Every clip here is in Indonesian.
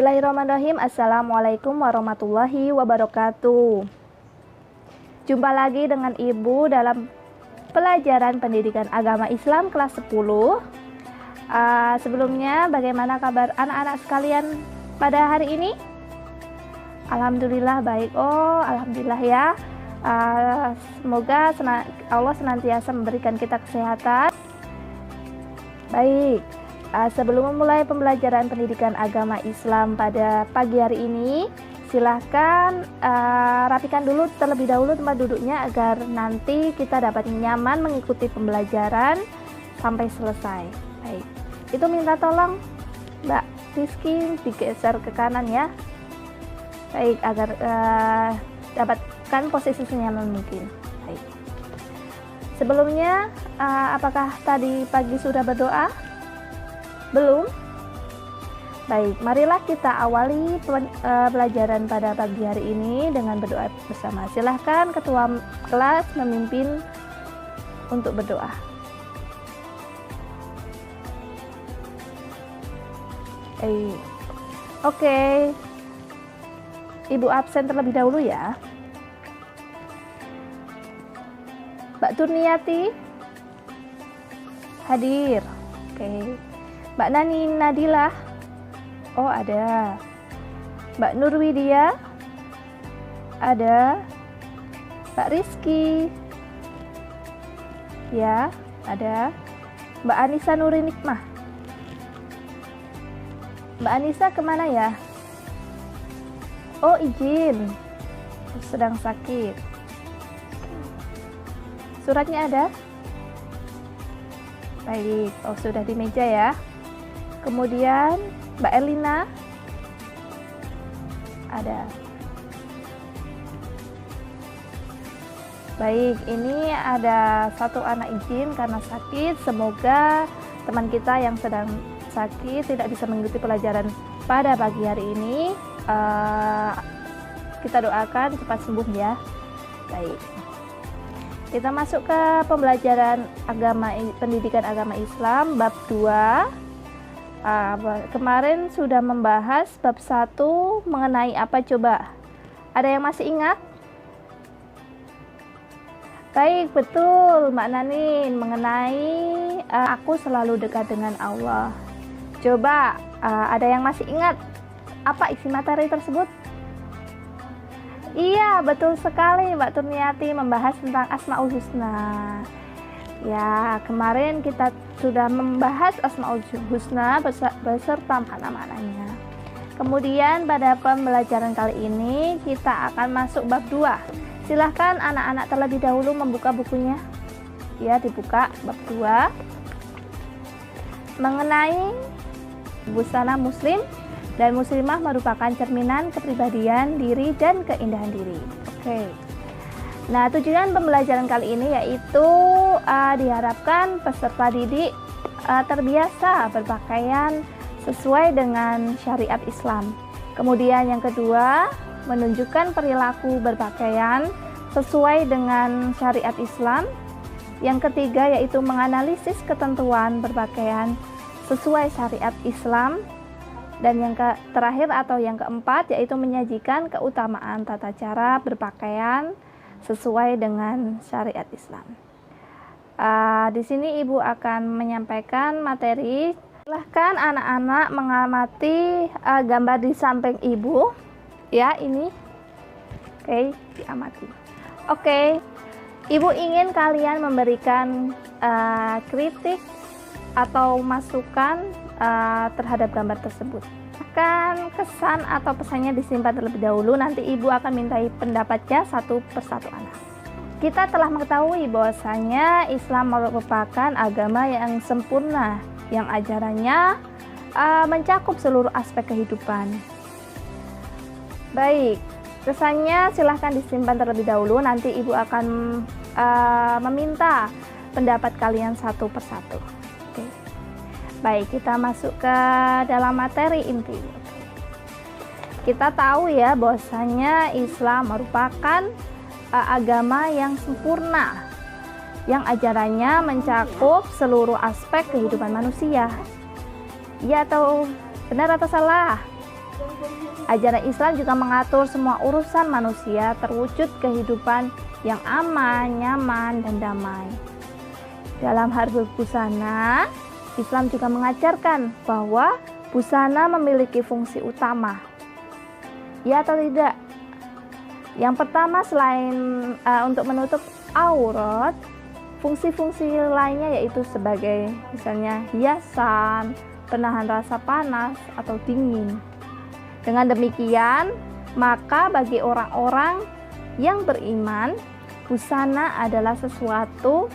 Bismillahirrahmanirrahim. Assalamualaikum warahmatullahi wabarakatuh. Jumpa lagi dengan Ibu dalam pelajaran pendidikan agama Islam kelas 10. Sebelumnya, bagaimana kabar anak-anak sekalian pada hari ini? Alhamdulillah baik. Alhamdulillah ya. Semoga Allah senantiasa memberikan kita kesehatan. Baik. Sebelum memulai pembelajaran pendidikan agama Islam pada pagi hari ini, silahkan rapikan dulu terlebih dahulu tempat duduknya agar nanti kita dapat nyaman mengikuti pembelajaran sampai selesai. Baik, itu minta tolong Mbak Rizky digeser ke kanan ya. Baik, agar dapatkan posisi senyaman mungkin. Baik. Sebelumnya, apakah tadi pagi sudah berdoa? Belum? Baik, marilah kita awali pelajaran pada pagi hari ini dengan berdoa bersama. Silahkan ketua kelas memimpin untuk berdoa. Oke. Ibu absen terlebih dahulu ya. Mbak Turniati hadir. Oke. Mbak Nani Nadila, ada. Mbak Nurwidia, ada. Mbak Rizky, ya, ada. Mbak Anissa Nurinikmah. Mbak Anissa kemana ya? Izin, sedang sakit. Suratnya ada? Baik, sudah di meja ya. Kemudian Mbak Elina ada. Baik, ini ada satu anak izin karena sakit. Semoga teman kita yang sedang sakit tidak bisa mengikuti pelajaran pada pagi hari ini. Kita doakan cepat sembuh ya. Baik. Kita masuk ke pembelajaran pendidikan agama Islam bab 2. Kemarin sudah membahas bab 1 mengenai apa coba? Ada yang masih ingat? Baik, betul Mbak Nanin, mengenai aku selalu dekat dengan Allah. Coba ada yang masih ingat apa isi materi tersebut? Iya, betul sekali Mbak Turniati, membahas tentang Asmaul Husna. Ya, kemarin kita sudah membahas Asmaul Husna beserta makna-maknanya. Kemudian pada pembelajaran kali ini kita akan masuk bab 2. Silahkan anak-anak terlebih dahulu membuka bukunya. Ya, dibuka bab 2. Mengenai busana muslim dan muslimah merupakan cerminan kepribadian diri dan keindahan diri. Oke. Nah, tujuan pembelajaran kali ini yaitu diharapkan peserta didik terbiasa berpakaian sesuai dengan syariat Islam. Kemudian yang kedua, menunjukkan perilaku berpakaian sesuai dengan syariat Islam. Yang ketiga yaitu menganalisis ketentuan berpakaian sesuai syariat Islam. Dan yang terakhir atau yang keempat yaitu menyajikan keutamaan tata cara berpakaian sesuai dengan syariat Islam. Di sini Ibu akan menyampaikan materi. Silahkan anak-anak mengamati gambar di samping Ibu. Ya, ini. Oke, diamati. Oke, Ibu ingin kalian memberikan kritik atau masukan terhadap gambar tersebut. Akan kesan atau pesannya disimpan terlebih dahulu, nanti Ibu akan mintai pendapatnya satu persatu anak. Kita telah mengetahui bahwasanya Islam merupakan agama yang sempurna, yang ajarannya mencakup seluruh aspek kehidupan. Baik, kesannya silahkan disimpan terlebih dahulu, nanti Ibu akan meminta pendapat kalian satu persatu. Oke. Baik, kita masuk ke dalam materi inti. Kita tahu ya bahwasanya Islam merupakan agama yang sempurna, yang ajarannya mencakup seluruh aspek kehidupan manusia. Ya atau benar atau salah? Ajaran Islam juga mengatur semua urusan manusia terwujud kehidupan yang aman, nyaman, dan damai. Dalam hal berbusana, Islam juga mengajarkan bahwa busana memiliki fungsi utama. Ya atau tidak? Yang pertama, selain untuk menutup aurat, fungsi-fungsi lainnya yaitu sebagai misalnya hiasan, penahan rasa panas atau dingin. Dengan demikian, maka bagi orang-orang yang beriman, busana adalah sesuatu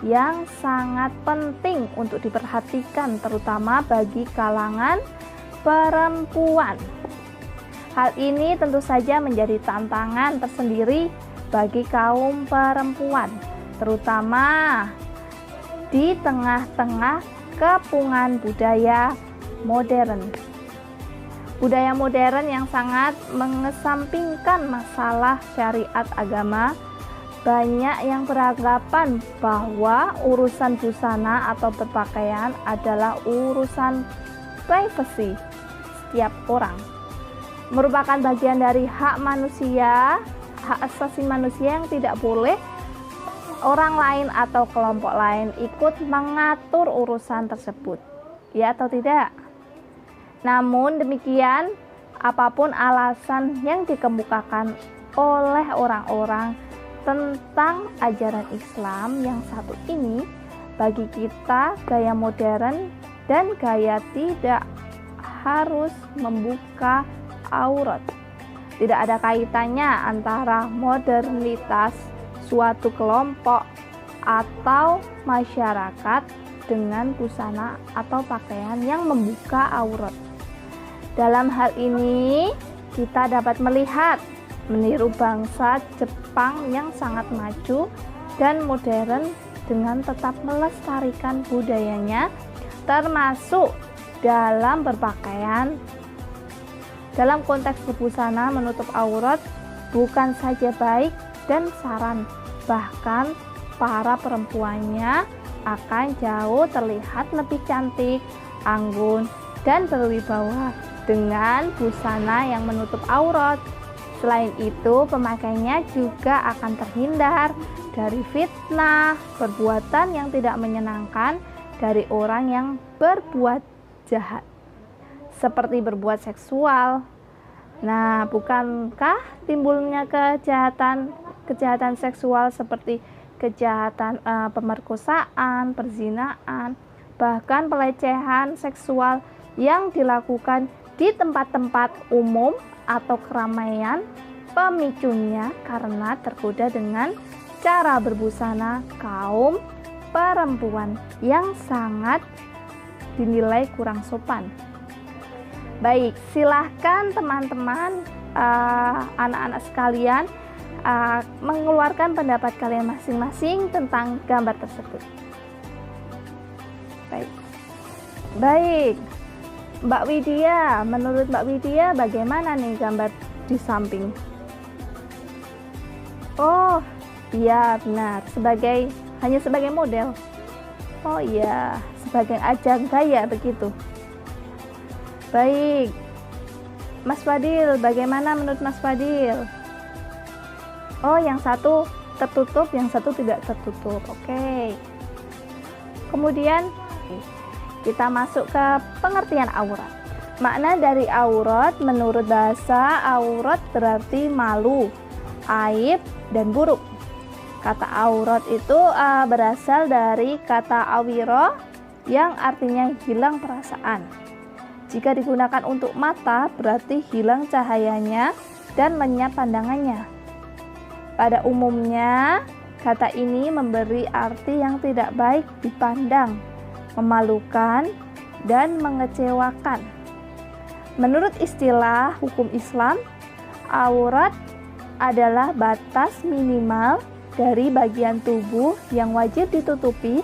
yang sangat penting untuk diperhatikan, terutama bagi kalangan perempuan. Hal ini tentu saja menjadi tantangan tersendiri bagi kaum perempuan, terutama di tengah-tengah kepungan budaya modern. Budaya modern yang sangat mengesampingkan masalah syariat agama, banyak yang beranggapan bahwa urusan busana atau berpakaian adalah urusan privasi setiap orang. Merupakan bagian dari hak manusia, hak asasi manusia yang tidak boleh orang lain atau kelompok lain ikut mengatur urusan tersebut. Ya atau tidak? Namun demikian, apapun alasan yang dikemukakan oleh orang-orang tentang ajaran Islam yang satu ini, bagi kita gaya modern dan gaya tidak harus membuka aurat. Tidak ada kaitannya antara modernitas suatu kelompok atau masyarakat dengan busana atau pakaian yang membuka aurat. Dalam hal ini, kita dapat meniru bangsa Jepang yang sangat maju dan modern dengan tetap melestarikan budayanya, termasuk dalam berpakaian. Dalam konteks berbusana menutup aurat bukan saja baik dan saran, bahkan para perempuannya akan jauh terlihat lebih cantik, anggun, dan berwibawa dengan busana yang menutup aurat. Selain itu, pemakainya juga akan terhindar dari fitnah, perbuatan yang tidak menyenangkan dari orang yang berbuat jahat, seperti berbuat seksual. Nah, bukankah timbulnya kejahatan seksual seperti kejahatan pemerkosaan, perzinaan, bahkan pelecehan seksual yang dilakukan di tempat-tempat umum atau keramaian, pemicunya karena tergoda dengan cara berbusana kaum perempuan yang sangat dinilai kurang sopan. Baik, silahkan teman-teman, anak-anak sekalian, mengeluarkan pendapat kalian masing-masing tentang gambar tersebut. Baik, Mbak Widya, menurut Mbak Widya bagaimana nih gambar di samping? Oh iya, benar, hanya sebagai model. Oh iya, sebagai ajang gaya begitu. Baik, Mas Fadil, bagaimana menurut Mas Fadil? Oh, yang satu tertutup, yang satu tidak tertutup. Oke. Kemudian kita masuk ke pengertian aurat. Makna dari aurat menurut bahasa, aurat berarti malu, aib, dan buruk. Kata aurat itu berasal dari kata awiro yang artinya hilang perasaan. Jika digunakan untuk mata, berarti hilang cahayanya dan lenyap pandangannya. Pada umumnya, kata ini memberi arti yang tidak baik dipandang, memalukan, dan mengecewakan. Menurut istilah hukum Islam, aurat adalah batas minimal dari bagian tubuh yang wajib ditutupi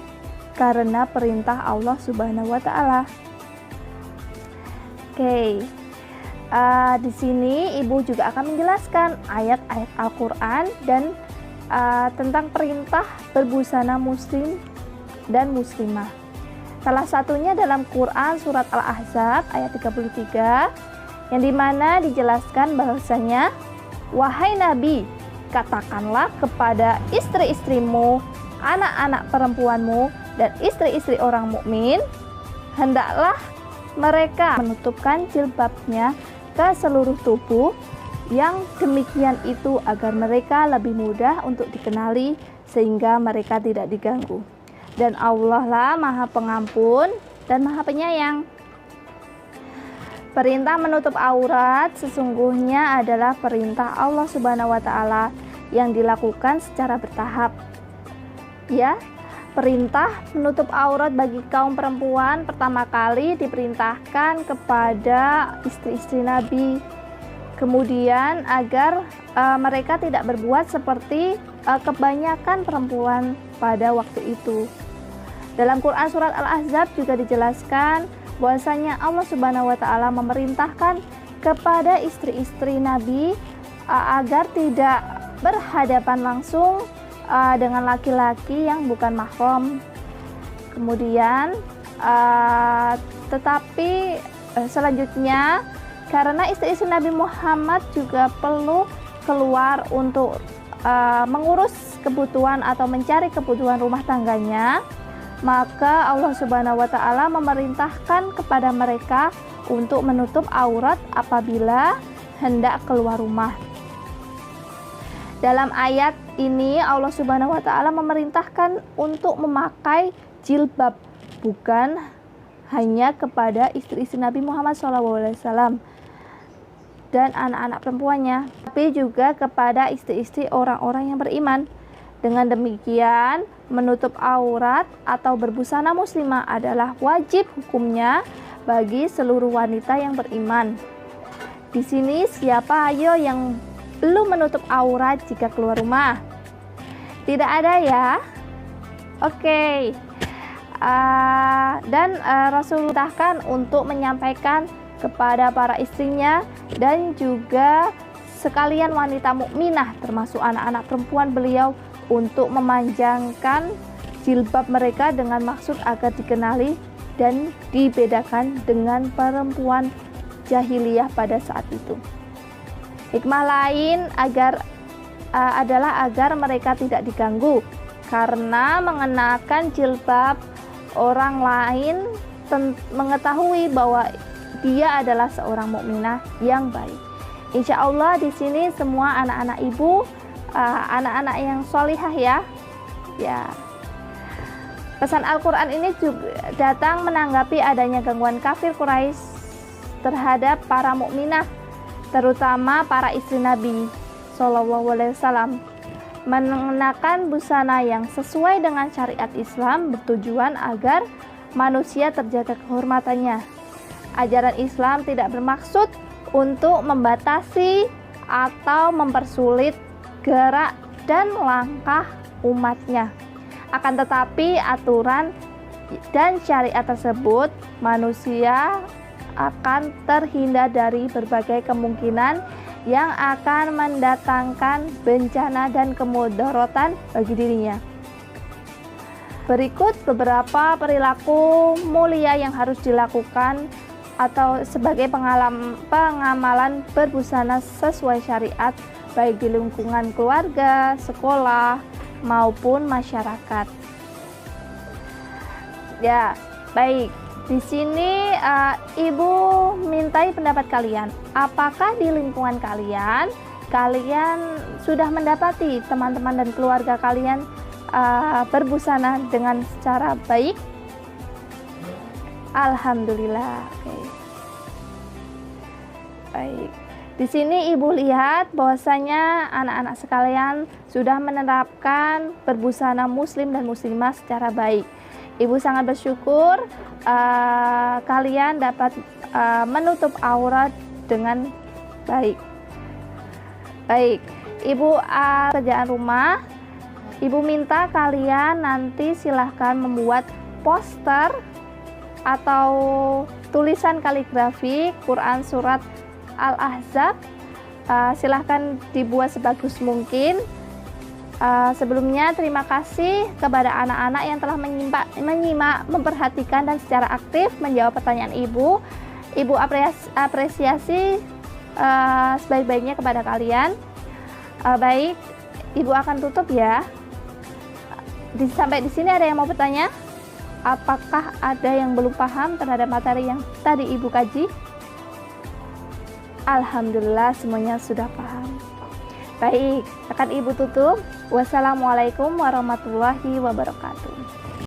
karena perintah Allah Subhanahu wa Ta'ala. Oke, di sini Ibu juga akan menjelaskan ayat-ayat Al-Quran dan tentang perintah berbusana muslim dan muslimah. Salah satunya dalam Quran surat Al-Ahzab ayat 33 yang dimana dijelaskan bahwasanya, wahai Nabi, katakanlah kepada istri-istrimu, anak-anak perempuanmu, dan istri-istri orang mukmin, hendaklah mereka menutupkan jilbabnya ke seluruh tubuh, yang demikian itu agar mereka lebih mudah untuk dikenali sehingga mereka tidak diganggu. Dan Allah lah Maha Pengampun dan Maha Penyayang. Perintah menutup aurat sesungguhnya adalah perintah Allah Subhanahu wa Ta'ala yang dilakukan secara bertahap. Ya, perintah menutup aurat bagi kaum perempuan pertama kali diperintahkan kepada istri-istri Nabi. Kemudian agar mereka tidak berbuat seperti kebanyakan perempuan pada waktu itu. Dalam Quran surat Al-Ahzab juga dijelaskan bahwasanya Allah Subhanahu wa Ta'ala memerintahkan kepada istri-istri Nabi agar tidak berhadapan langsung dengan laki-laki yang bukan mahram. Kemudian tetapi selanjutnya, karena istri-istri Nabi Muhammad juga perlu keluar untuk mengurus kebutuhan atau mencari kebutuhan rumah tangganya, maka Allah Subhanahu wa Ta'ala memerintahkan kepada mereka untuk menutup aurat apabila hendak keluar rumah. Dalam ayat ini Allah Subhanahu wa Ta'ala memerintahkan untuk memakai jilbab, bukan hanya kepada istri-istri Nabi Muhammad SAW dan anak-anak perempuannya, tapi juga kepada istri-istri orang-orang yang beriman. Dengan demikian, menutup aurat atau berbusana muslimah adalah wajib hukumnya bagi seluruh wanita yang beriman. Di sini siapa ayo yang belum menutup aurat jika keluar rumah? Tidak ada ya? Oke. Dan Rasul perintahkan untuk menyampaikan kepada para istrinya dan juga sekalian wanita mukminah termasuk anak-anak perempuan beliau untuk memanjangkan jilbab mereka dengan maksud agar dikenali dan dibedakan dengan perempuan jahiliyah pada saat itu. Hikmah lain adalah agar mereka tidak diganggu, karena mengenakan jilbab orang lain mengetahui bahwa dia adalah seorang mukminah yang baik. Insya Allah di sini semua anak-anak ibu, anak-anak yang sholihah ya. Pesan Al-Quran ini juga datang menanggapi adanya gangguan kafir Quraisy terhadap para mukminah, terutama para istri Nabi SAW. Mengenakan busana yang sesuai dengan syariat Islam bertujuan agar manusia terjaga kehormatannya. Ajaran Islam tidak bermaksud untuk membatasi atau mempersulit gerak dan langkah umatnya. Akan tetapi aturan dan syariat tersebut, manusia akan terhindar dari berbagai kemungkinan yang akan mendatangkan bencana dan kemudaratan bagi dirinya. Berikut beberapa perilaku mulia yang harus dilakukan atau sebagai pengamalan berbusana sesuai syariat, baik di lingkungan keluarga, sekolah, maupun masyarakat. Ya, baik. Di sini Ibu mintai pendapat kalian. Apakah di lingkungan kalian sudah mendapati teman-teman dan keluarga kalian berbusana dengan secara baik? Alhamdulillah. Oke. Baik. Di sini Ibu lihat bahwasanya anak-anak sekalian sudah menerapkan berbusana muslim dan muslimah secara baik. Ibu sangat bersyukur kalian dapat menutup aurat dengan baik. Baik, Ibu kerjaan rumah. Ibu minta kalian nanti silahkan membuat poster atau tulisan kaligrafi Quran surat Al-Ahzab. Silahkan dibuat sebagus mungkin. Sebelumnya terima kasih kepada anak-anak yang telah menyimak, memperhatikan dan secara aktif menjawab pertanyaan Ibu. Ibu apresiasi sebaik-baiknya kepada kalian. Baik, Ibu akan tutup ya. Sampai di sini ada yang mau bertanya? Apakah ada yang belum paham terhadap materi yang tadi Ibu kaji? Alhamdulillah semuanya sudah paham. Baik, akan Ibu tutup. Wassalamualaikum warahmatullahi wabarakatuh.